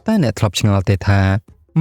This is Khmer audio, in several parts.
តែអ្នកធ្លាប់ឆ្ងល់ទេថា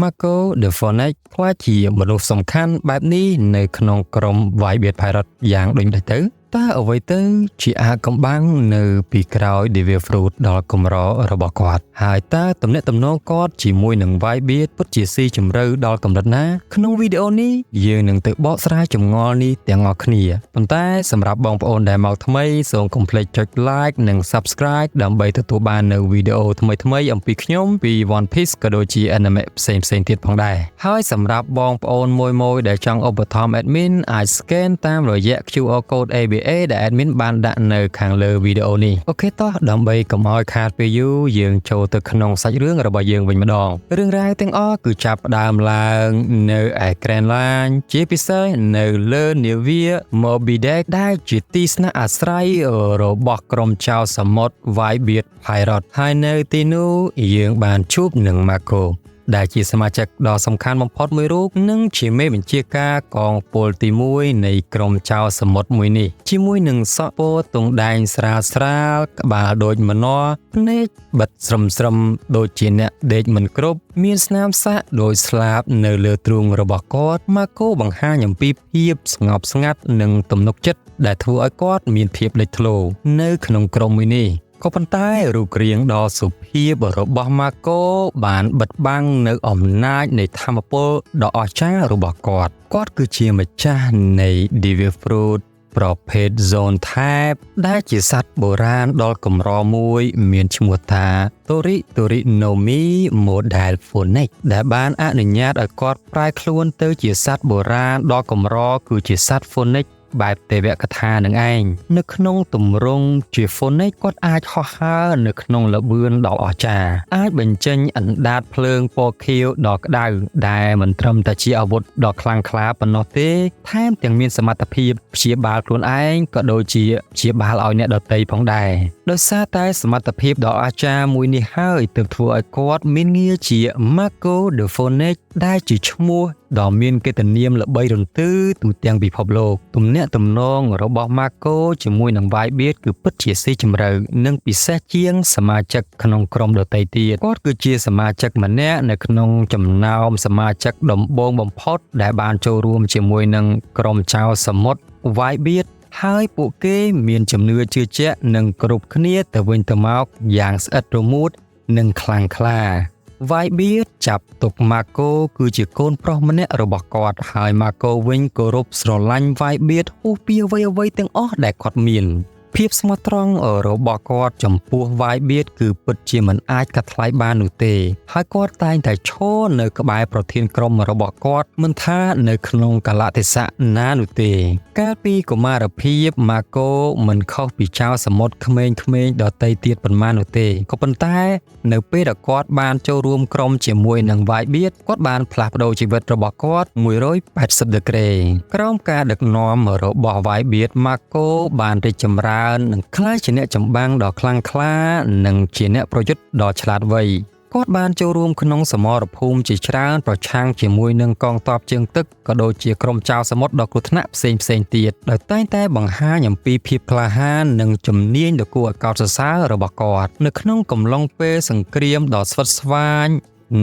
Marco the Phonic ខ្លាចជាមនុស្សសំខាន់បែបនេះនៅក្នុងក្រុម Whitebeard Pirate យ៉ាងដូចនេះទៅតើអ្វីទៅជាអាកំបាំងនៅពីក្រោយ Devil Fruit ដល់កម្ររបស់គាត់ហើយតើទំនាក់ទំនងគាត់ជាមួយនឹង Whitebeard ពិតជាស៊ីជម្រៅដល់កម្រិតណាក្នុងវីដេអូនេះយើងនឹងទៅបកស្រាយចម្ងល់នេះទាំងអស់គ្នាប៉ុន្តែសម្រាប់បងប្អូនដែលមកថ្មីសូមកុំភ្លេចចុច like និង subscribe ដើម្បីទទួលបាននូវវីដេអូថ្មីៗអំពីខ្ញុំពី One Piece ក៏ដូចជា anime ផ្សេងៗទៀតផងដែរហើយសម្រាប់បងប្អូនមួយដែលចង់ឧបត្ថម្ភ admin អាច scan តាមរយៈ QR code ABA ដែល admin បានដាក់នៅខាងលើវីដេអូនេះអូខេតោះដើម្បីកុំឲ្យខាតពេលយូរយើងចូលទៅក្នុងសាច់រឿងរបស់យើងវិញម្ដងរឿងរ៉ាវទាំងអស់គឺចាប់ផ្ដើមឡើងនៅឯ Grand Line ជាពិសេសនៅលើនាវា Moby Dick ដែលជាទីស្នាក់អាស្រ័យរបស់ក្រុមចៅសមុទ្រ Whitebeard Pirate ហើយនៅទីនោះយើងបានជួបនឹង Marcoដែលជាសមាជិកដ៏សំខាន់បំផុតមួយរូបនិងជាមេបញ្ជាការកងពលទី1នៃក្រុមចៅសមុទ្រមួយនេះជាមួយនឹងសក់ពោទង់ដែងស្រាលក្បាលដូចមនរភ្នែកបិទស្រឹមដូចជាអ្នកដេកមិនគ្រប់មានស្នាមសាក់ដោយស្លាបនៅលើទ្រូងរបស់គាត់ម៉ាកូបង្ហាញអំពីភាពស្ងប់ស្ងាត់និងទំនុកចិត្តដែលធ្វើឲ្យគាត់មានភាពលេចធ្លោនៅក្នុងក្រុមមួយនេះក៏ប៉ុន្តែរូបរាងដ៏សុភាពរបស់ម៉ាកូបានបិទបាំងនៅអំណាចនៃធម៌ពលដ៏អស្ចារ្យរបស់គាត់គឺជាម្ចាស់នៃ Devil Fruit ប្រភេទ Zone Type ដែលជាសត្វបុរាណដ៏កម្រមួយមានឈ្មោះថា Torinomi Model Phonic ដែលបានអនុញ្ញាតឲ្យគាត់ប្រែខ្លួនទៅជាសត្វបុរាណដ៏កម្រគឺជាសត្វ Phonicបែបទេវកថានឹងឯងនៅក្នុងទម្រង់ជា Phonic គាត់អាចហោះហើរនៅក្នុងល្បឿនដ៏អស្ចារ្យអាចបញ្ចេញអណ្ដាតភ្លើងពណ៌ខៀវដ៏ក្តៅដែលមិនត្រឹមតែជាអាវុធដ៏ខ្លាំងក្លាប៉ុណ្ណោះទេថែមទាំងមានសមត្ថភាពព្យាបាលខ្លួនឯងក៏ដូចជាព្យាបាលឲ្យអ្នកដទៃផងដែរដោយសារតែសមត្ថភាពដ៏អស្ចារ្យមួយនេះហើយទើបធ្វើឲ្យគាត់មានងារជា Marco the Phonic ដែលជាឈ្មោះដ៏មានកិត្តិនាមល្បីរន្ទឺទូទាំងពិភពលោកទំនាក់ទំនងរបស់ Marco ជាមួយនឹង Whitebeard គឺពិតជាស៊ីជម្រៅនិងពិសេសជាងសមាជិកក្នុងក្រុមដទៃទៀតគាត់គឺជាសមាជិកម្នាក់នៅក្នុងចំណោមសមាជិកដំបូងបំផុតដែលបានចូលរួមជាមួយនឹងក្រុមចៅសមុទ្រ Whitebeard ហើយពួកគេមានជំនឿជឿជាក់និងគ្រប់គ្នាទៅវិញទៅមកយ៉ាងស្អិតរមួតនិងខ្លាំងក្លា Whitebeard ចាប់ទុក Marco គឺជាកូនប្រុសម្នាក់របស់គាត់ហើយ Marco វិញគោរពស្រឡាញ់ Whitebeard ហួសពីអ្វីទាំងអស់ដែលគាត់មានភាពស្មោះត្រង់របស់គាត់ចំពោះ Whitebeard គឺពិតជាមិនអាចកាត់ថ្លៃបាននោះទេហើយគាត់តែងតែឈរនៅក្បែរប្រធានក្រុមរបស់គាត់មិនថានៅក្នុងកលៈទេសៈណានោះទេកាលពីកុមារភាព Marco មិនខុសពីចៅសមុទ្រក្មេងៗដទៃទៀតប៉ុន្មាននោះទេក៏ប៉ុន្តែនៅពេលដែលគាត់បានចូលរួមក្រុមជាមួយនឹង Whitebeard គាត់បានផ្លាស់ប្ដូរជីវិតរបស់គាត់180ដឺក្រេក្រោមការដឹកនាំរបស់ Whitebeard Marco បានរីកចម្រើននិងក្លាយជាអ្នកចម្បាំងដ៏ខ្លាំងក្លានិងជាអ្នកប្រយុទ្ធដ៏ឆ្លាតវៃគាត់បានចូលរួមក្នុងសមរភូមិជាច្រើនប្រឆាំងជាមួយនឹងកងទ័ពជើងទឹកក៏ដូចជាក្រុមចៅសមុទ្រដ៏គ្រោះថ្នាក់ផ្សេងទៀតដោយតែងតែបង្ហាញអំពីភាពក្លាហាននិងជំនាញដ៏គួរឲ្យកោតសរសើររបស់គាត់នៅក្នុងកំឡុងពេលសង្គ្រាមដ៏ស្វិតស្វាញ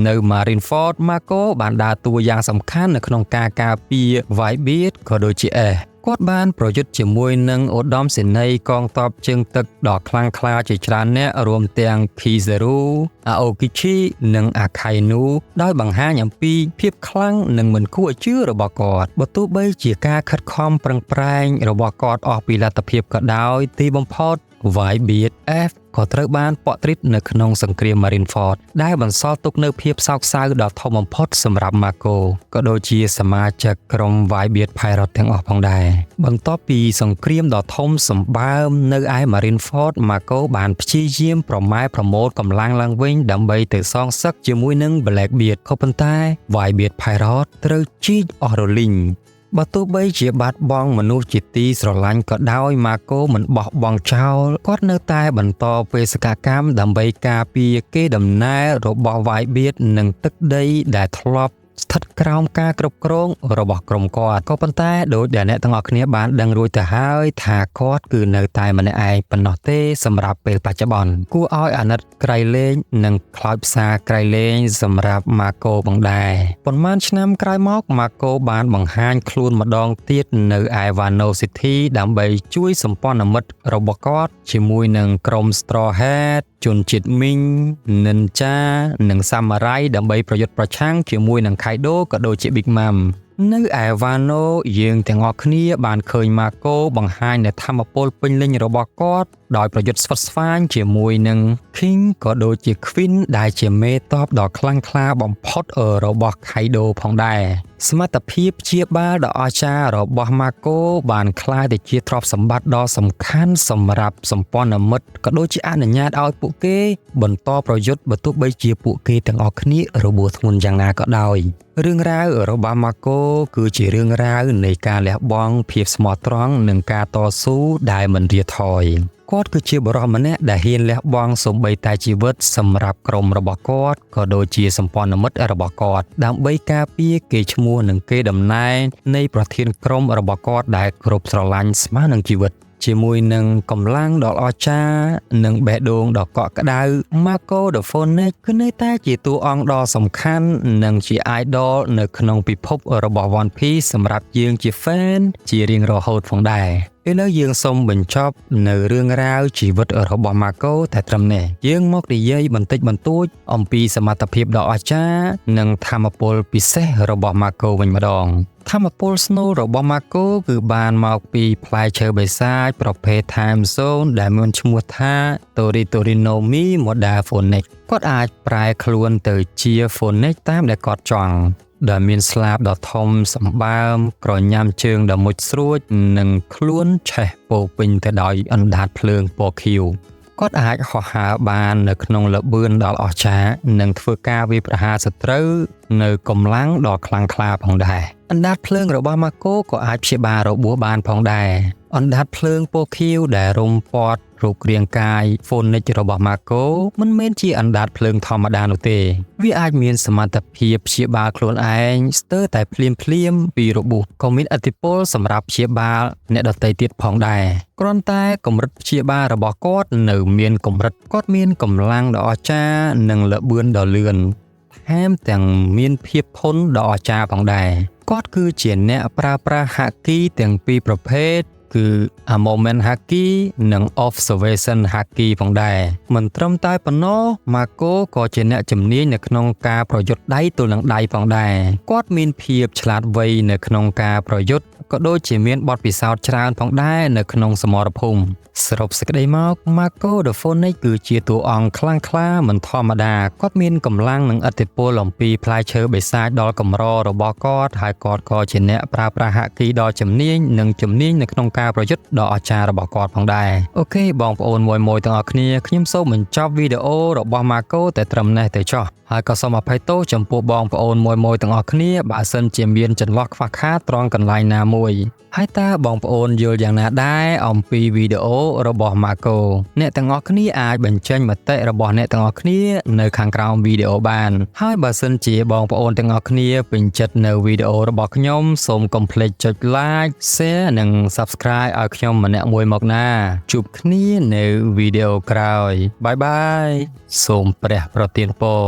នៅ Marineford Marco បានដើរតួយ៉ាងសំខាន់នៅក្នុងការការពារ Whitebeard ក៏ដូចជាគាត់បានប្រយុទ្ធជាមួយនឹងឧត្តមសេនីយ៍កងទ័ពជើងទឹកដ៏ខ្លាំងក្លាជាច្រើនអ្នករួមទាំង Kizaru, Aokichi និង Akainu ដោយបង្ហាញអំពីភាពខ្លាំងនិងមិនគួរឲ្យជឿរបស់គាត់បើទោះបីជាការខិតខំប្រឹងប្រែងរបស់គាត់អស់ពីលទ្ធភាពក៏ដោយទីបំផុត Whitebeard F ក៏ត្រូវបានពក់ទ្រីតនៅក្នុងសង្គ្រាម Marineford ដែលបន្សល់ទុកនូវភាពសោកសៅដ៏ធំបំផុតសម្រាប់ Marco ក៏ដូចជាសមាជិកក្រុម Whitebeard Pirate ទាំងអស់ផងដែរបន្ទាប់ពីសង្គ្រាមដ៏ធំសម្បើមនៅឯ Marineford Marco បានព្យាយាមប្រមូលកម្លាំងឡើងវិញដើម្បីទៅសងសឹកជាមួយនឹង Blackbeard ក៏ប៉ុន្តែ Whitebeard Pirate ត្រូវជីកអស់រលីងបើទោះបីជាបាត់បង់មនុស្សជាទីស្រឡាញ់ក៏ដោយ Marco មិនបោះបង់ចោលគាត់នៅតែបន្តបេសកកម្មដើម្បីការពារកេរដំណែលរបស់ Whitebeard និងទឹកដីដែលធ្លាប់ ស្ថិតក្រោមការគ្រប់គ្រងរបស់ក្រុមគាត់ក៏ប៉ុន្តែដោយដែលអ្នកទាំងអស់គ្នាបានដឹងរួចទៅហើយថាគាត់គឺនៅតែម្នាក់ឯងប៉ុណ្ណោះទេសម្រាប់ពេលបច្ចុប្បន្នគួរឲ្យអាណិតក្រៃលែងនិងខ្លោចផ្សារក្រៃលែងសម្រាប់ម៉ាកូផងដែរប៉ុន្មានឆ្នាំក្រោយមកម៉ាកូបានបង្ហាញខ្លួនម្ដងទៀតនៅឯ Wano City ដើម្បីជួយសម្ព័ន្ធមិត្តរបស់គាត់ជាមួយនឹងក្រុម Straw Hat ជនជាតិមីង Ninja និង Samurai ដើម្បីប្រយុទ្ធប្រឆាំងជាមួយនឹង Kaido ក៏ដូចជា Big Mom នៅឯ Wano យើងទាំងអស់គ្នាបានឃើញម៉ាកូបង្ហាញនូវធម៌ពលពេញលេញរបស់គាត់ដោយប្រយុទ្ធស្វិតស្វាញជាមួយនឹង King ក៏ដូចជា Queen ដែលជាមេតបដ៏ខ្លាំងក្លាបំផុតរបស់ Kaido ផងដែរសមត្ថភាពព្យាបាលដ៏អស្ចារ្យរបស់ម៉ាកូបានក្លាយទៅជាទ្រព្យសម្បត្តិដ៏សំខាន់សម្រាប់សម្ព័ន្ធមិត្តក៏ដូចជាអនុញ្ញាតឲ្យពួកគេបន្តប្រយុទ្ធបើទោះបីជាពួកគេទាំងអស់គ្នារបួសធ្ងន់យ៉ាងណាក៏ដោយរឿងរ៉ាវរបស់ម៉ាកូគឺជារឿងរ៉ាវនៃការលះបង់ភាពស្មោះត្រង់និងការតស៊ូដែលមិនរាថយគាត់គឺជាបុរសម្នាក់ដែលហ៊ានលះបង់សូម្បីតែជីវិតសម្រាប់ក្រុមរបស់គាត់ក៏ដូចជាសម្ព័ន្ធមិត្តរបស់គាត់ដើម្បីការពារកេរ្តិ៍ឈ្មោះនិងកេរដំណែលនៃប្រធានក្រុមរបស់គាត់ដែលគ្រប់ស្រឡាញ់ស្មើនឹងជីវិតជាមួយនឹងកម្លាំងដ៏អស្ចារ្យនិងបេះដូងដ៏កក់ក្ដៅ Mako the Phoenix គឺនៅតែជាតួអង្គដ៏សំខាន់និងជា idol នៅក្នុងពិភពរបស់ One Piece សម្រាប់យើងជា fan ជារៀងរហូតផងដែរឥឡូវយើងសូមបញ្ចប់នៅរឿងរ៉ាវជីវិតរបស់ Mako តែត្រឹមនេះយើងមកនិយាយបន្តិចបន្តួចអំពីសមត្ថភាពដ៏អស្ចារ្យនិងធម៌ពលពិសេសរបស់ Mako វិញម្ដងធម៌ពល Snow របស់ Mako គឺបានមកពីផ្លែឈើបិសាចប្រភេទ Time Zone ដែលមានឈ្មោះថា Toritorinomi Model Phoenix គាត់អាចប្រែខ្លួនទៅជា Phoenix តាមដែលគាត់ចង់ដែលមានស្លាបដ៏ធំសម្បើមក្រញាំជើងដ៏មុជស្រួចនិងខ្លួនឆេះពោពេញទៅដោយអណ្ដាតភ្លើងពណ៌ខៀវគាត់អាចហោះហើរបាននៅក្នុងល្បឿនដ៏អស្ចារ្យនិងធ្វើការវាយប្រហារសត្រូវនៅកម្លាំងដ៏ខ្លាំងក្លាផងដែរអណ្ដាតភ្លើងរបស់ម៉ាកូក៏អាចព្យាបាលរបួសបានផងដែរអណ្ដាតភ្លើងពណ៌ខៀវដែលរុំព័ទ្ធរូបរាងកាយ Phoenix របស់ម៉ាកូមិនមែនជាអណ្ដាតភ្លើងធម្មតានោះទេវាអាចមានសមត្ថភាពព្យាបាលខ្លួនឯងស្ទើរតែភ្លាមពីរបួសក៏មានឥទ្ធិពលសម្រាប់ព្យាបាលអ្នកដទៃទៀតផងដែរគ្រាន់តែកម្រិតព្យាបាលរបស់គាត់នៅមានកម្រិតគាត់មានកម្លាំងដ៏អស្ចារ្យនិងល្បឿនដ៏លឿនថែមទាំងមានភាពធន់ដ៏អស្ចារ្យផងដែរគាត់គឺជាអ្នកប្រើប្រាស់ហាគីទាំងពីរប្រភេទគឺ A Moment Haki និង Observation Haki ផងដែរមិនត្រឹមតែប៉ុណ្ណោះ Mako ក៏ជាអ្នកជំនាញនៅក្នុងការប្រយុទ្ធដៃទល់នឹងដៃផងដែរគាត់មានភាពឆ្លាតវៃនៅក្នុងការប្រយុទ្ធក៏ដូចជាមានបទពិសោធន៍ច្រើនផងដែរនៅក្នុងសមរភូមិសរុបសេចក្តីមក Mako the Phoenix គឺជាតួអង្គខ្លាំងក្លាមិនធម្មតាគាត់មានកម្លាំងនិងឥទ្ធិពលអំពីផ្លែឈើបិសាចដ៏កម្ររបស់គាត់ហើយគាត់ក៏ជាអ្នកប្រើប្រាស់ហាគីដ៏ជំនាញនិងជំនាញនៅក្នុងការប្រយុទ្ធដ៏អស្ចារ្យរបស់គាត់ផងដែរអូខេបងប្អូនមួយទាំងអស់គ្នាខ្ញុំសូមបញ្ចប់វីដេអូរបស់ Mako តែត្រឹមនេះទៅចុះហើយក៏សូមអភ័យទោសចំពោះបងប្អូនមួយទាំងអស់គ្នាបើសិនជាមានចន្លោះខ្វះខាតត្រង់កន្លែងណាមួយហើយតើបងប្អូនយល់យ៉ាងណាដែរអំពីវីដេអូរបស់ Mako អ្នកទាំងអស់គ្នាអាចបញ្ចេញមតិរបស់អ្នកទាំងអស់គ្នានៅខាងក្រោមវីដេអូបានហើយបើសិនជាបងប្អូនទាំងអស់គ្នាពេញចិត្តនៅវីដេអូរបស់ខ្ញុំសូមកុំភ្លេចចុច like share និង subscribe ឲ្យខ្ញុំម្នាក់មួយមកណាជួបគ្នានៅវីដេអូក្រោយបាយបាយសូមព្រះប្រទានពរ